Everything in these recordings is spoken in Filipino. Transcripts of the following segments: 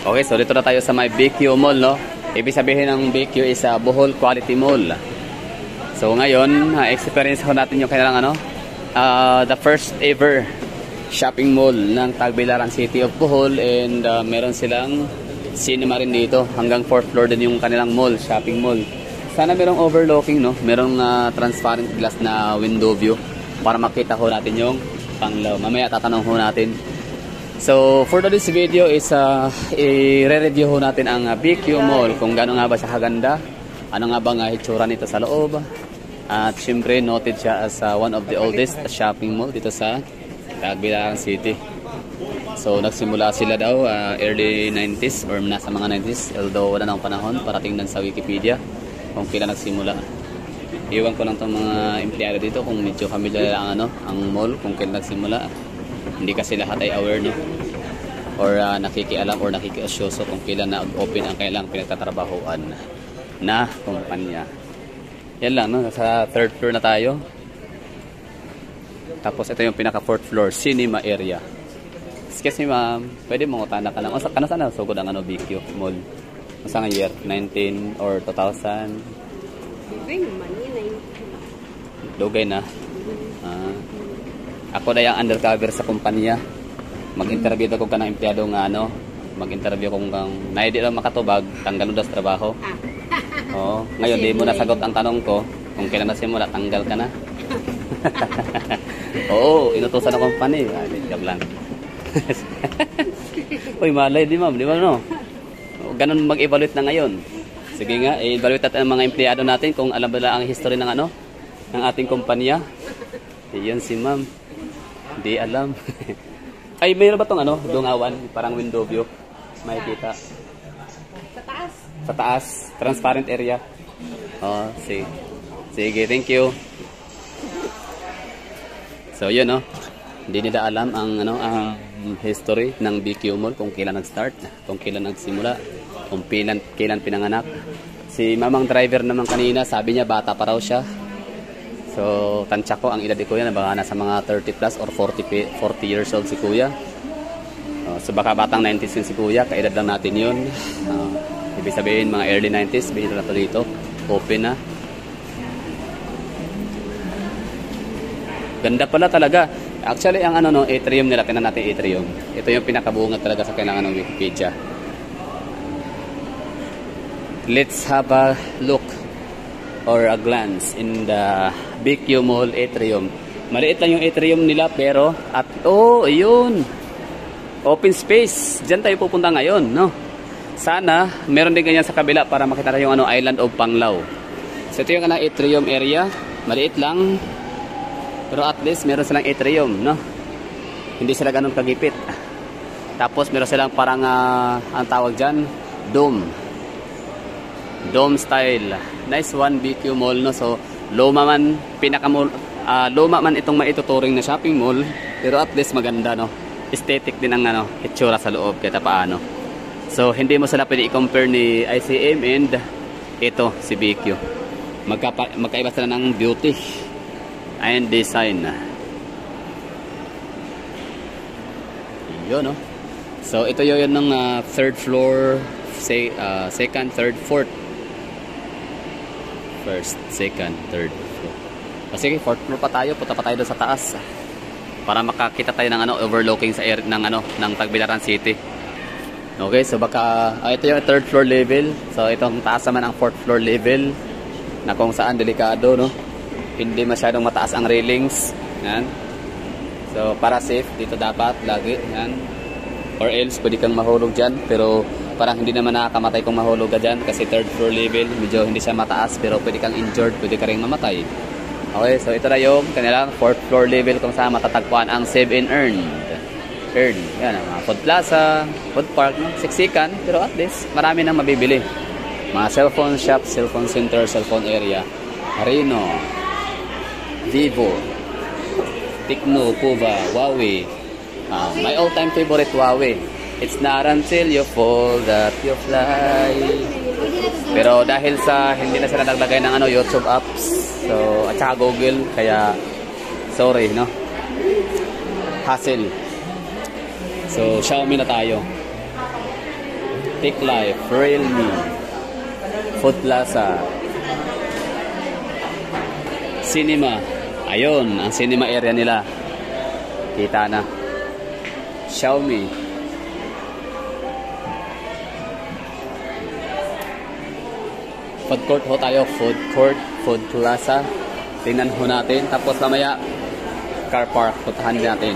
Okay, so dito na tayo sa may BQ Mall, no? Ibig sabihin ng BQ is Bohol Quality Mall. So ngayon, experience ko natin yung kanilang ano, the first ever shopping mall ng Tagbilaran City of Bohol, and meron silang cinema rin dito. Hanggang 4th floor din yung kanilang mall, shopping mall. Sana merong overlooking, no? Merong transparent glass na window view para makita ho natin yung Panglao. Mamaya tatanong ho natin. So for this video is i-review ho natin ang BQ Mall, kung gaano nga ba siya kaganda, ano nga ba hitsura nito sa loob. At syempre noted siya as one of the oldest shopping mall dito sa Tagbilaran City. So nagsimula sila daw early 90s or nasa mga 90s, although wala nang panahon para tingnan sa Wikipedia kung kailan nagsimula. Iwan ko lang itong mga empleyado dito kung medyo familiar ang ang mall kung kailan nagsimula. Hindi kasi lahat ay aware, no? Or nakikialam or nakikiasyoso kung kailan na-open ang kailang pinagtatrabahoan na kumpanya. Yan lang, no? Sa 3rd floor na tayo. Tapos ito yung pinaka 4th floor, cinema area. Excuse me ma'am, pwede mong utana ka lang. O sana sana sugod ang BQ Mall. Sa nga year, 19 or 2000? Dugay na. Ako na yung undercover sa kumpanya. Mag-interview ako ka ng empleyado nga mag-interview kung naidi lang makatubag, tanggal daw sa trabaho. Oo. Ngayon, di mo nasagot ang tanong ko. Kung kailan nasimula, tanggal ka na. Oo, inutusan ng company. Joke lang. Uy, malay, di ma'am, di ba no? Ganun mag-evaluate na ngayon. Sige nga, i-evaluate natin ang mga empleyado natin kung alam ba ang history ng ng ating kumpanya. Iyan si ma'am. Hindi alam. Ay, mayroon ba itong dungawan? Parang window view. Makikita. Sa taas. Sa taas. Transparent area. Oh, sige. Sige, thank you. So, yun, hindi nila alam ang history ng BQ Mall, kung kailan nag-start, kung kailan nagsimula, kung kailan pinanganak. Si mamang driver naman kanina, sabi niya bata pa raw siya. So, tansya ko, ang edad ni Kuya, baka nasa mga 30 plus or 40 years old si Kuya. So, baka batang 90s yun si Kuya, kaedad lang natin yun. Ibig sabihin, mga early 90s, binito na to dito. Open na. Ganda pala talaga. Actually, ang atrium nila, tinan natin atrium. Ito yung pinakabungat talaga sa kailangan ng Wikipedia. Let's have a look or a glance in the BQ Mall atrium. Maliit lang yung atrium nila pero ayun. Open space. Diyan tayo pupunta ngayon, no? Sana meron din ganyan sa kabila para makita tayo yung Island of Panglao. So ito yung atrium area. Maliit lang. Pero at least meron silang atrium, no? Hindi sila ganun kagipit. Tapos meron silang parang ang tawag diyan, dome. Dome style. Nice one BQ Mall, no? So luma man luma man itong maituturing na shopping mall, pero at least maganda, no? Aesthetic din ang itsura sa loob kahit paano. So hindi mo sila pwede i-compare ni ICM and ito si BQ. Magkaiba sila ng beauty and design. Yun, no? So ito yun ng 3rd floor, second, third, fourth. First, second, third floor. Sige, 4th floor pa tayo. Punta pa tayo doon sa taas para makakita tayo ng overlooking sa area ng Tagbilaran City. Okay, so baka ito yung 3rd floor level. So itong taas naman ang 4th floor level na kung saan delikado, no? Hindi masyadong mataas ang railings. Yan. So para safe dito dapat lagi, yan. Or else pwede kang mahulog diyan, pero parang hindi naman nakakamatay kung mahulog ka dyan kasi 3rd floor level, medyo hindi siya mataas pero pwede kang injured, pwede ka rin mamatay. Okay, so ito na yung kanilang 4th floor level kung saan matatagpuan ang Save and Earn. Yan, mga food plaza, food park, no? Siksikan, pero at least marami nang mabibili. Mga cellphone shop, cellphone center, cellphone area, Reno, Vivo, Tecno, Cuba, Huawei. My all-time favorite Huawei. It's not until you fall that you fly. Pero dahil sa hindi na sila naglagay ng YouTube apps, so at saka Google, kaya sorry, no? Hassle. So, Xiaomi na tayo. Take Life, Realme, Food Plaza, Cinema. Ayun, ang cinema area nila. Kita na. Xiaomi. Food court ho tayo. Food court, Food Plaza. Tingnan ho natin. Tapos mamaya, car park. Puntahan natin.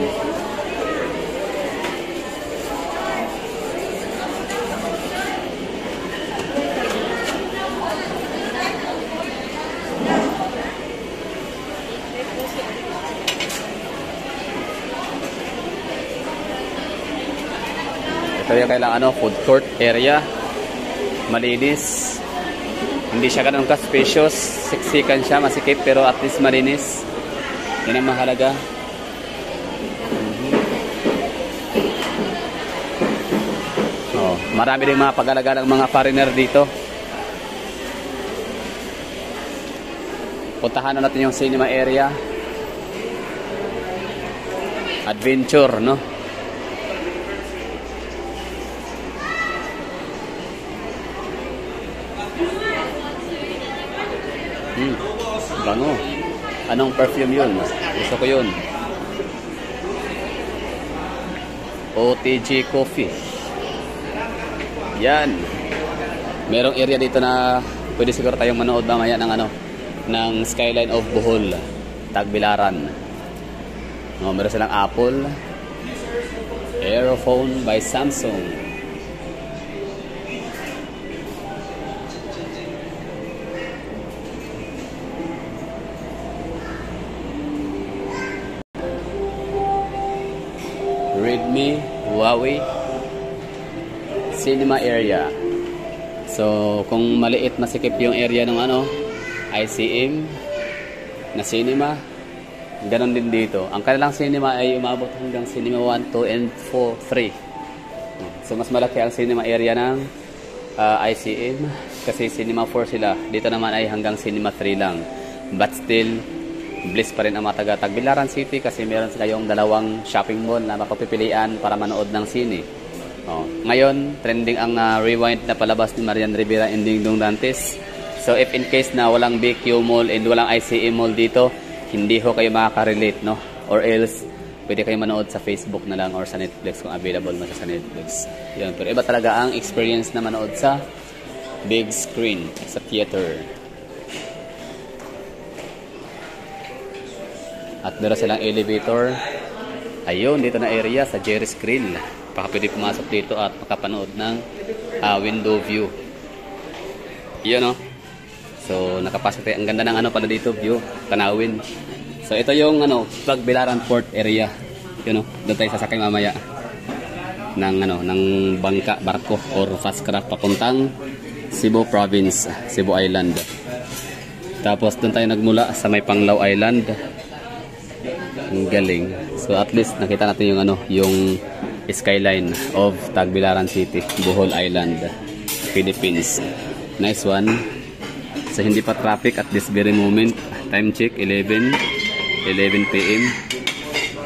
Ito yung kailangan food court area. Malinis. Hindi siya ganun ka-spacious. Siksikan siya, masikip, pero at least malinis. Yan ang mahalaga. Oh, marami rin mga pag-alaga ng mga foreigner dito. Puntahan na natin yung cinema area. Adventure, no? Bango. Anong perfume yun? Gusto ko yun. OTG Coffee. Yan. Merong area dito na pwede siguro tayong manood mamaya ng ng Skyline of Bohol, Tagbilaran. No, meron silang Apple. Aerophone by Samsung. Redmi, Huawei, cinema area. So, kung maliit masikip yung area ng ICM na cinema, ganon din dito. Ang kanilang cinema ay umabot hanggang cinema 1, 2, and 4, 3. So, mas malaki ang cinema area ng ICM kasi cinema 4 sila. Dito naman ay hanggang cinema 3 lang. But still, bliss pa rin ang mga taga Tagbilaran City kasi meron kayong dalawang shopping mall na mapapipilian para manood ng sine. Ngayon, trending ang rewind na palabas ni Marian Rivera and Dingdong Dantes. So, if in case na walang BQ Mall and walang ICM Mall dito, hindi ho kayo makaka-relate, no? Or else, pwede kayo manood sa Facebook na lang or sa Netflix kung available man sa Netflix. Yun. Pero iba talaga ang experience na manood sa big screen, sa theater. At meron silang elevator. Ayun, dito na area sa Jerry's Grill. Baka pwede pumasok dito at makapanood ng window view. Yun, So, nakapasok tayo. Ang ganda ng pala dito, view. Tanawin. So, ito yung Tagbilaran Port area. Yun, doon tayo sasakay mamaya. Ng bangka, barko, or fast craft papuntang Cebu Province, Cebu Island. Tapos, doon tayo nagmula sa may Panglao Island. Ang galing. So at least nakita natin yung skyline of Tagbilaran City, Bohol Island, Philippines. Nice one. So hindi pa traffic at this very moment. Time check 11 PM.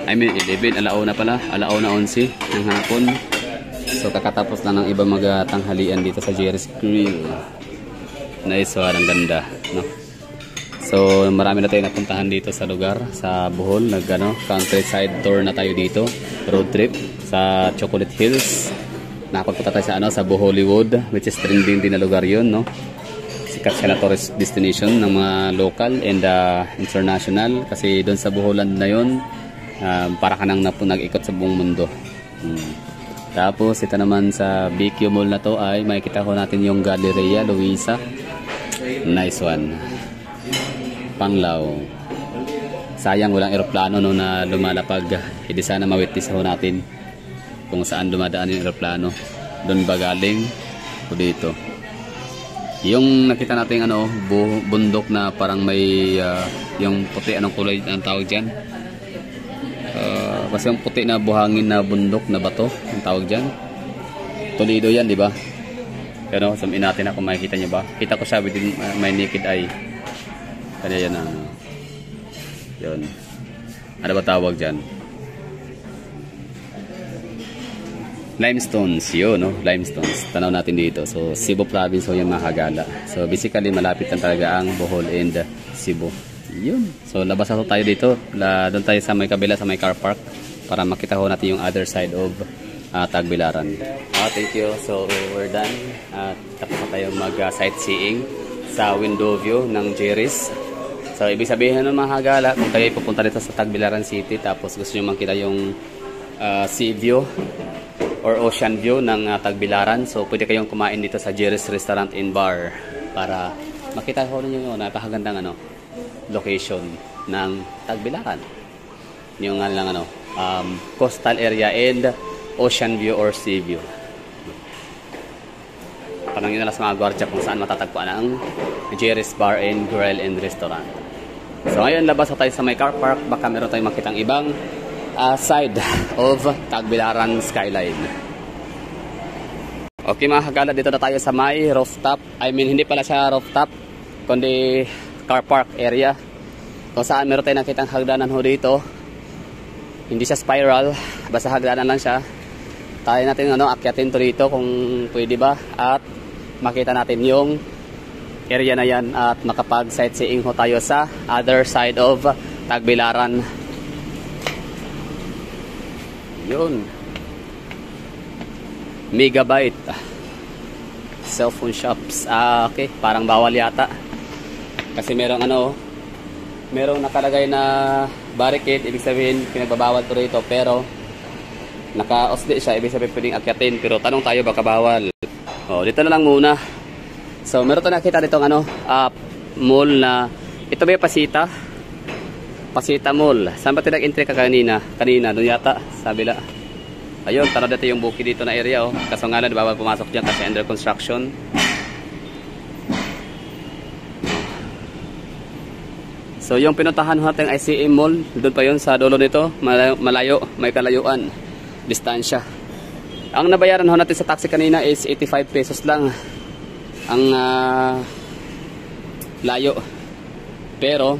I mean 11, alauna pala, alauna 11 ng hapon. So kakatapos lang ng iba magtanghalian dito sa Jerry's Grill. Nice one, ang ganda, no? So, marami na tayong napuntahan dito sa lugar, sa Bohol. Countryside tour na tayo dito. Road trip sa Chocolate Hills. Nakapagpunta tayo sa Bohollywood, which is trending din na lugar yun, no? Sikat siya na tourist destination ng mga local and international. Kasi doon sa Boholand na yun, para ka nang nag-ikot sa buong mundo. Tapos, ito naman sa BQ Mall na to ay makikita ko natin yung Galleria Luisa. Nice one. Panglao. Sayang walang eroplano na lumalapag. Hindi sana mawitness ho natin kung saan dumadaan yung eroplano. Doon ba galing o dito? Yung nakita natin bundok na parang may yung puti, anong kulay ang tawag dyan? Basta yung puti na buhangin na bundok na bato ang tawag dyan. Toledo yan, di ba? Pero sabihin natin kung makikita nyo ba. Kita ko siya with my naked eye. Kaya yan yun. Ano ba tawag dyan? Limestones, yun, no? Limestones. Tanaw natin dito. So, Cebu province ho yung Mahagala. So, basically, malapit lang talaga ang Bohol and Cebu. Yun. So, labas na tayo dito. Doon tayo sa may kabila, sa may car park. Para makita ho natin yung other side of Tagbilaran. Thank you. So, we're done. Tapos na tayo mag-sightseeing sa window view ng Jerry's. So, ibig sabihin ng Mahagala, kung kayo pupunta dito sa Tagbilaran City, tapos gusto nyo makita yung sea view or ocean view ng Tagbilaran. So, pwede kayong kumain dito sa Jerry's Restaurant and Bar para makita ko ninyo yung napakagandang location ng Tagbilaran. Yung coastal area and ocean view or sea view. Tanongin na lang sa mga gwardiya kung saan matatagpuan ang Jerry's Bar and Grill and Restaurant. So, ngayon, labas na tayo sa may car park. Baka meron tayong makitang ibang side of Tagbilaran skyline. Okay mga kagala, dito na tayo sa may rooftop. I mean, hindi pala siya rooftop, kundi car park area. Kung saan meron tayong nakitang hagdanan ho dito. Hindi siya spiral, basta hagdanan lang siya. Tayo natin akyatin to dito kung pwede ba. At makita natin yung area na yan at makapag sightseeing ho tayo sa other side of Tagbilaran. Yun. Megabyte. Cellphone shops. Okay. Parang bawal yata. Kasi merong merong nakalagay na barricade. Ibig sabihin, pinagbabawal to rito. Pero, naka-osli siya. Ibig sabihin, pwedeng akyatin. Pero tanong tayo, baka bawal. Dito na lang muna. So, meron tayo nakita ditong mall na, ito ba yung Pasita Mall. Saan ba tinag-entry ka kanina? Kanina, doon yata, sabi la. Ayun, tara dito yung buki dito na area. Kaso nga lang, bawal pumasok dyan kasi under construction. So, yung pinuntahan natin ICA Mall, doon pa yun sa dulo nito. Malayo, may kalayuan. Distansya. Ang nabayaran natin sa taxi kanina is 85 pesos lang. Ang layo. Pero,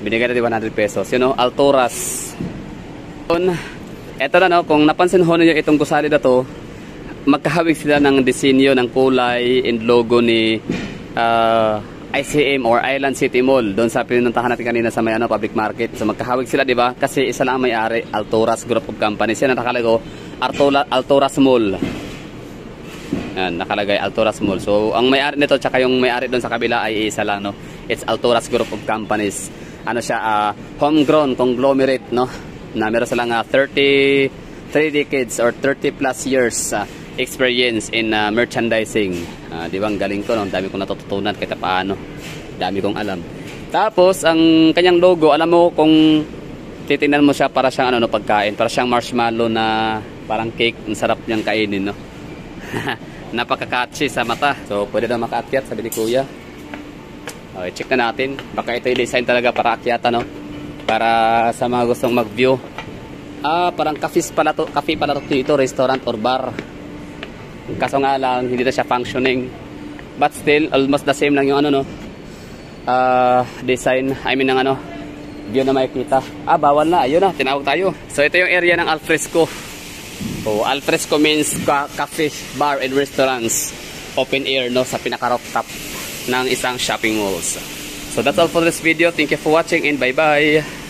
binigay natin 100 pesos. Alturas. Ito na kung napansin ho niyo itong gusali na to, magkahawig sila ng disenyo, ng kulay and logo ni ICM or Island City Mall. Doon sa pinuntahan natin kanina sa may public market. So magkahawig sila, di ba? Kasi isa lang may-ari, Alturas Group of Companies. Yan ang nakalago, Alturas Mall. Yan, nakalagay Alturas Mall. So ang may-ari nito tsaka yung may-ari doon sa kabila ay isa lang, no? It's Alturas Group of Companies. Homegrown conglomerate, no? Na meron silang 33 decades or 30 plus years experience in merchandising. Di ba ang galing ko, no? Dami kong natututunan kahit paano. Dami kong alam. Tapos ang kanyang logo, alam mo kung titingnan mo siya, para siyang pagkain, para siyang marshmallow na parang cake, ang sarap niyang kainin, no? Napaka-catchy sa mata. So pwede daw makaakyat, sabi ni Kuya. Okay, check na natin. Baka ito yung design talaga para akyata, no? Para sa mga gustong mag-view. Parang cafe pala to dito, restaurant or bar. Kaso nga lang, hindi na siya functioning. But still, almost the same lang yung design. I mean, ng view na makikita. Bawal na. Ayun na, tinawag tayo. So, ito yung area ng Alfresco. Alfresco means cafe, bar, and restaurants. Open air, no? Sa pinaka-rooftop ng isang shopping malls. So that's all for this video. Thank you for watching and bye bye.